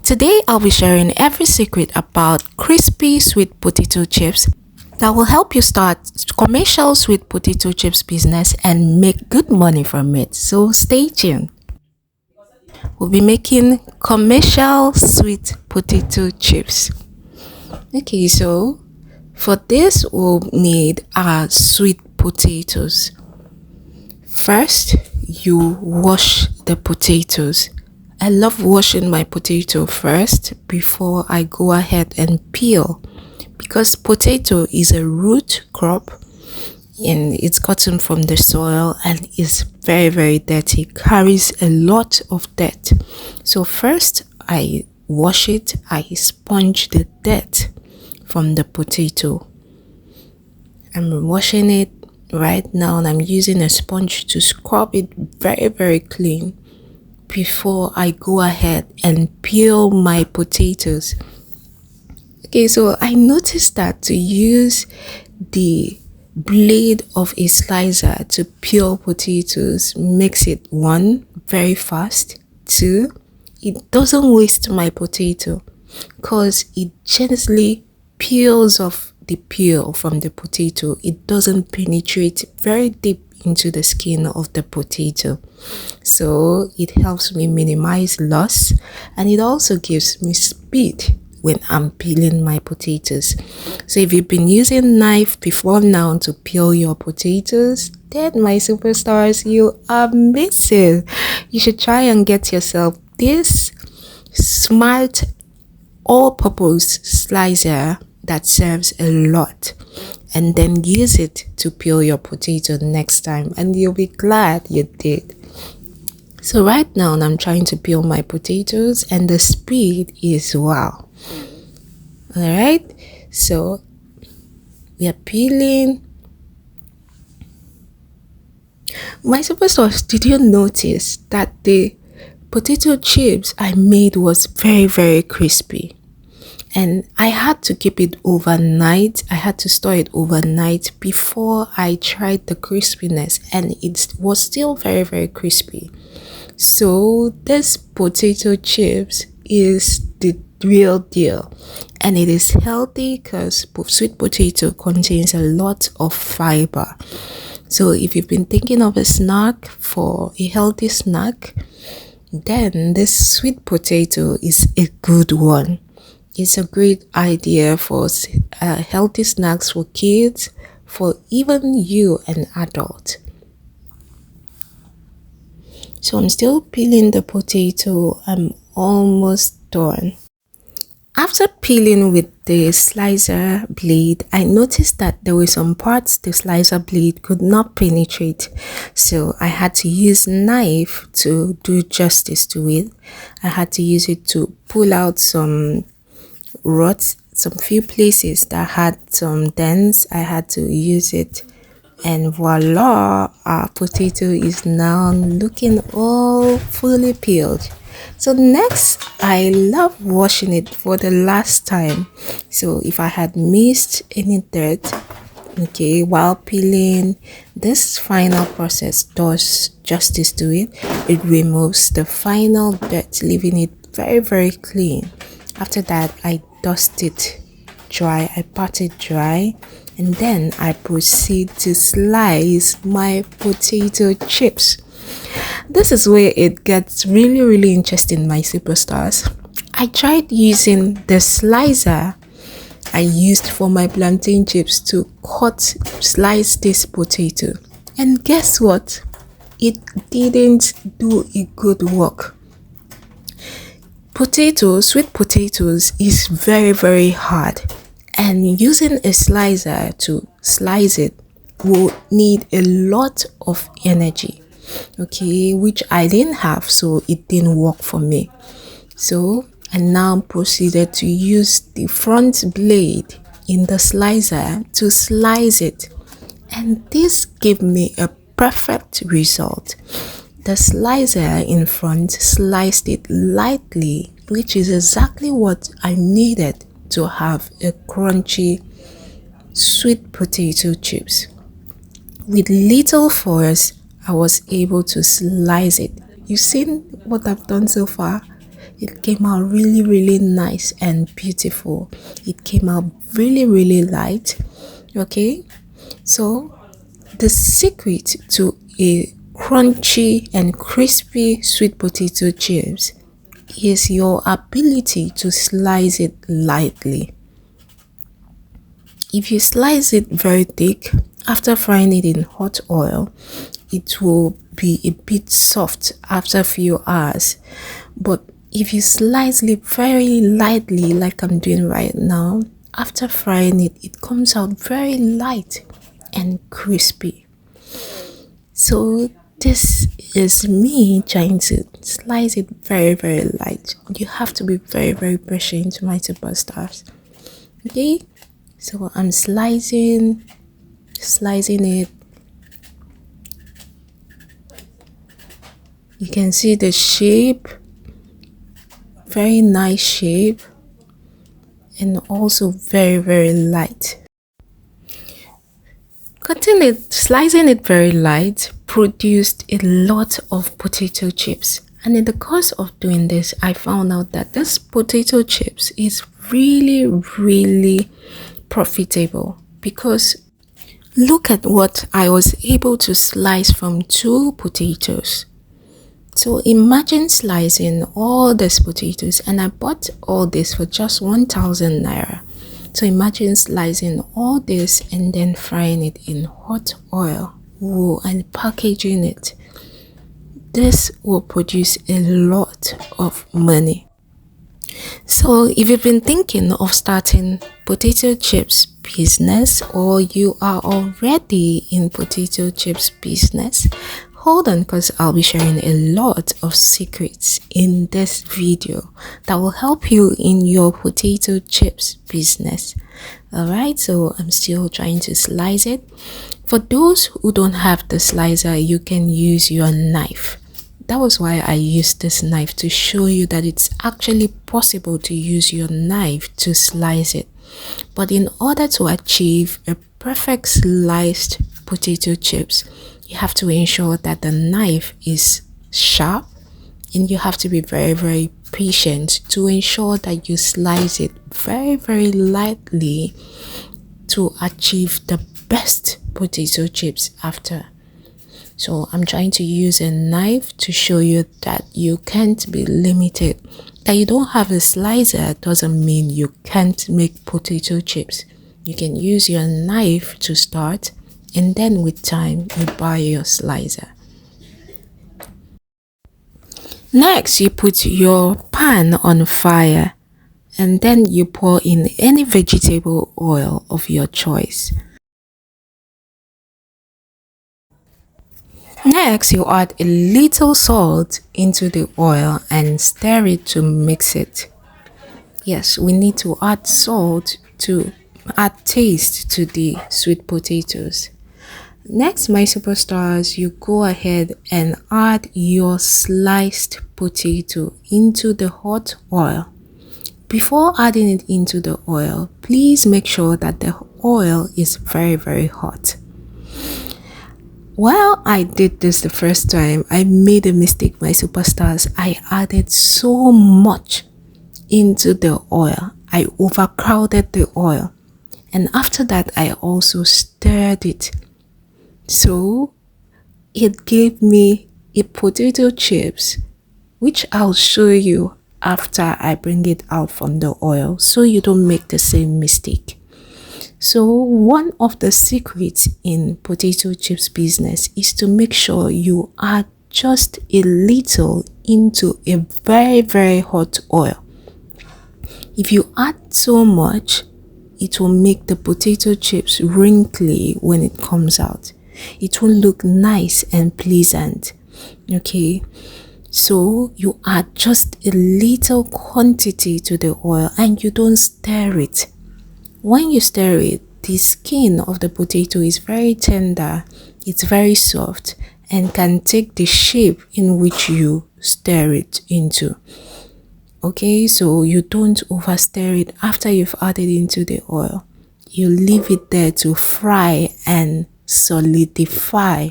Today I'll be sharing every secret about crispy sweet potato chips that will help you start commercial sweet potato chips business and make good money from it. So stay tuned. We'll be making commercial sweet potato chips. Okay, so for this we'll need our sweet potatoes. First, you wash the potatoes. I love washing my potato first before I go ahead and peel, because potato is a root crop and it's gotten from the soil and is very dirty, carries a lot of dirt. So first I wash it, I sponge the dirt from the potato. I'm washing it right now and I'm using a sponge to scrub it very clean before I go ahead and peel my potatoes. Okay, so I noticed that to use the blade of a slicer to peel potatoes makes it, one, very fast, two, it doesn't waste my potato because it gently peels off the peel from the potato. It doesn't penetrate very deep into the skin of the potato, so it helps me minimize loss, and it also gives me speed when I'm peeling my potatoes. So if you've been using knife before now to peel your potatoes, then my superstars, you are missing. You should try and get yourself this smart all-purpose slicer that serves a lot, and then use it to peel your potato next time and you'll be glad you did. So right now I'm trying to peel my potatoes and the speed is wow. Alright, so we are peeling. My superstars, did you notice that the potato chips I made was very crispy? And I had to keep it overnight. I had to store it overnight before I tried the crispiness, and it was still very crispy. So this potato chips is the real deal, and it is healthy because sweet potato contains a lot of fiber. So if you've been thinking of a snack, for a healthy snack, then this sweet potato is a good one. It's a great idea for healthy snacks for kids, for even you, an adult. So I'm still peeling the potato. I'm almost done. After peeling with the slicer blade, I noticed that there were some parts the slicer blade could not penetrate. So I had to use knife to do justice to it. I had to use it to pull out some ruts, some few places that had some dents. I had to use it, and voila, our potato is now looking all fully peeled. So next, I love washing it for the last time. So if I had missed any dirt, okay, while peeling, this final process does justice to it. It removes the final dirt, leaving it very clean. After that, I dust it dry, I pat it dry, and then I proceed to slice my potato chips. This is where it gets really interesting, my superstars. I tried using the slicer I used for my plantain chips to slice this potato, and guess what? It didn't do a good work. Sweet potatoes is very hard, and using a slicer to slice it will need a lot of energy, okay, which I didn't have, so it didn't work for me. So I now proceeded to use the front blade in the slicer to slice it, and this gave me a perfect result. The slicer in front sliced it lightly, which is exactly what I needed to have a crunchy sweet potato chips. With little force, I was able to slice it. You've seen what I've done so far? it came out really nice and beautiful. It came out really light. Okay, so the secret to a crunchy and crispy sweet potato chips is your ability to slice it lightly. If you slice it very thick, after frying it in hot oil, it will be a bit soft after a few hours. But if you slice it very lightly, like I'm doing right now, after frying it, it comes out very light and crispy. So this is me trying to slice it very light. You have to be very patient, my superstars. Okay, so I'm slicing it. You can see the shape, very nice shape, and also very light. Slicing it very light produced a lot of potato chips. And in the course of doing this, I found out that this potato chips is really profitable, because look at what I was able to slice from 2 potatoes. So imagine slicing all these potatoes, and I bought all this for just 1,000 naira. So imagine slicing all this and then frying it in hot oil. Whoa, and packaging it. This will produce a lot of money. So if you've been thinking of starting potato chips business, or you are already in potato chips business, hold on, because I'll be sharing a lot of secrets in this video that will help you in your potato chips business. Alright, so I'm still trying to slice it. For those who don't have the slicer, you can use your knife. That was why I used this knife, to show you that it's actually possible to use your knife to slice it. But in order to achieve a perfect sliced potato chips, you have to ensure that the knife is sharp, and you have to be very patient to ensure that you slice it very lightly to achieve the best potato chips after. So I'm trying to use a knife to show you that you can't be limited. That you don't have a slicer doesn't mean you can't make potato chips. You can use your knife to start, and then with time you buy your slicer. Next, you put your pan on fire, and then you pour in any vegetable oil of your choice. Next, you add a little salt into the oil and stir it to mix it. Yes, we need to add salt to add taste to the sweet potatoes. Next, my superstars, you go ahead and add your sliced potato into the hot oil. Before adding it into the oil, please make sure that the oil is very hot. While I did this the first time, I made a mistake, my superstars. I added so much into the oil. I overcrowded the oil. And after that, I also stirred it. So it gave me a potato chips, which I'll show you after I bring it out from the oil, so you don't make the same mistake. So one of the secrets in potato chips business is to make sure you add just a little into a very hot oil. If you add so much, it will make the potato chips wrinkly when it comes out. It will look nice and pleasant. Okay, so you add just a little quantity to the oil, and you don't stir it. When you stir it, the skin of the potato is very tender, it's very soft, and can take the shape in which you stir it into. Okay, so you don't over stir it after you've added into the oil. You leave it there to fry and solidify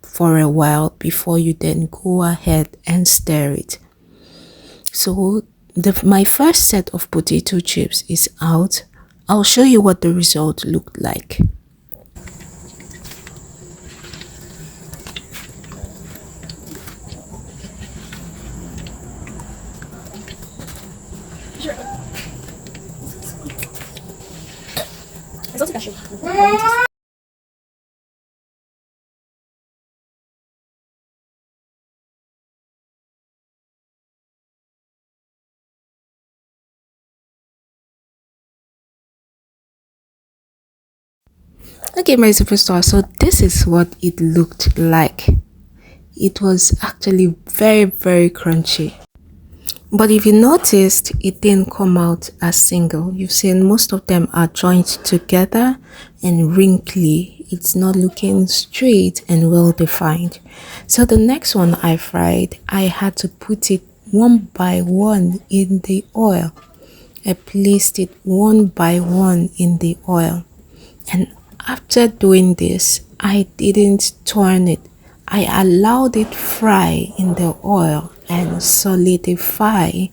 for a while before you then go ahead and stir it. So my first set of potato chips is out. I'll show you what the result looked like. Okay, my superstar, so this is what it looked like. It was actually very crunchy. But if you noticed, it didn't come out as single. You've seen most of them are joined together and wrinkly. It's not looking straight and well defined. So the next one I fried, I had to put it one by one in the oil. I placed it one by one in the oil. And after doing this, I didn't turn it. I allowed it fry in the oil and solidify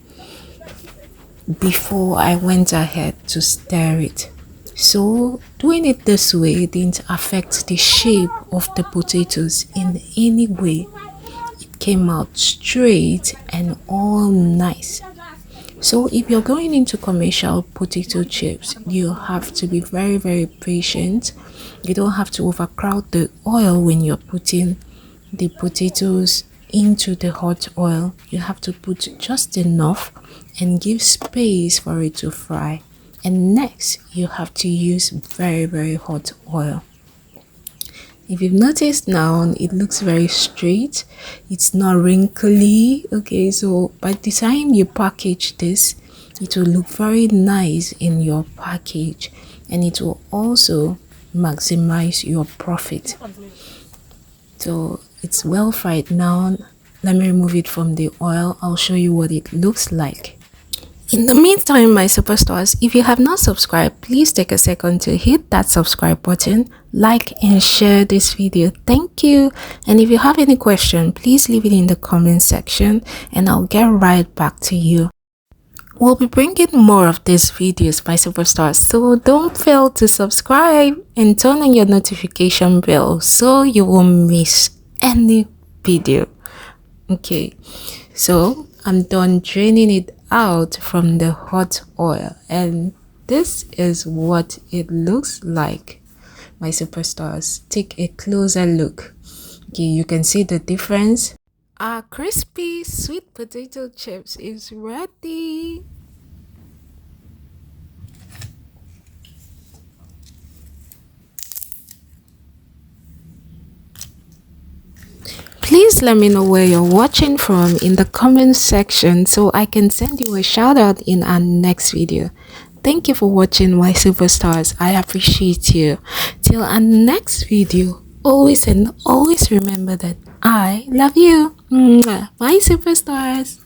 before I went ahead to stir it. So doing it this way didn't affect the shape of the potatoes in any way. It came out straight and all nice. So if you're going into commercial potato chips, you have to be very patient. You don't have to overcrowd the oil when you're putting the potatoes into the hot oil. You have to put just enough and give space for it to fry. And next, you have to use very hot oil. If you've noticed now, it looks very straight. It's not wrinkly. Okay, so by the time you package this, it will look very nice in your package, and it will also maximize your profit. So it's well fried now. Let me remove it from the oil. I'll show you what it looks like. In the meantime, my superstars, if you have not subscribed, please take a second to hit that subscribe button, like and share this video. Thank you. And if you have any question, please leave it in the comment section and I'll get right back to you. We'll be bringing more of these videos, my superstars, so don't fail to subscribe and turn on your notification bell so you won't miss any video. Okay, so I'm done draining it out from the hot oil, and this is what it looks like, my superstars. Take a closer look. Okay, you can see the difference. Our crispy sweet potato chips is ready. Please let me know where you're watching from in the comment section so I can send you a shout out in our next video. Thank you for watching, my superstars. I appreciate you. Till our next video, always and always remember that I love you. Bye, superstars.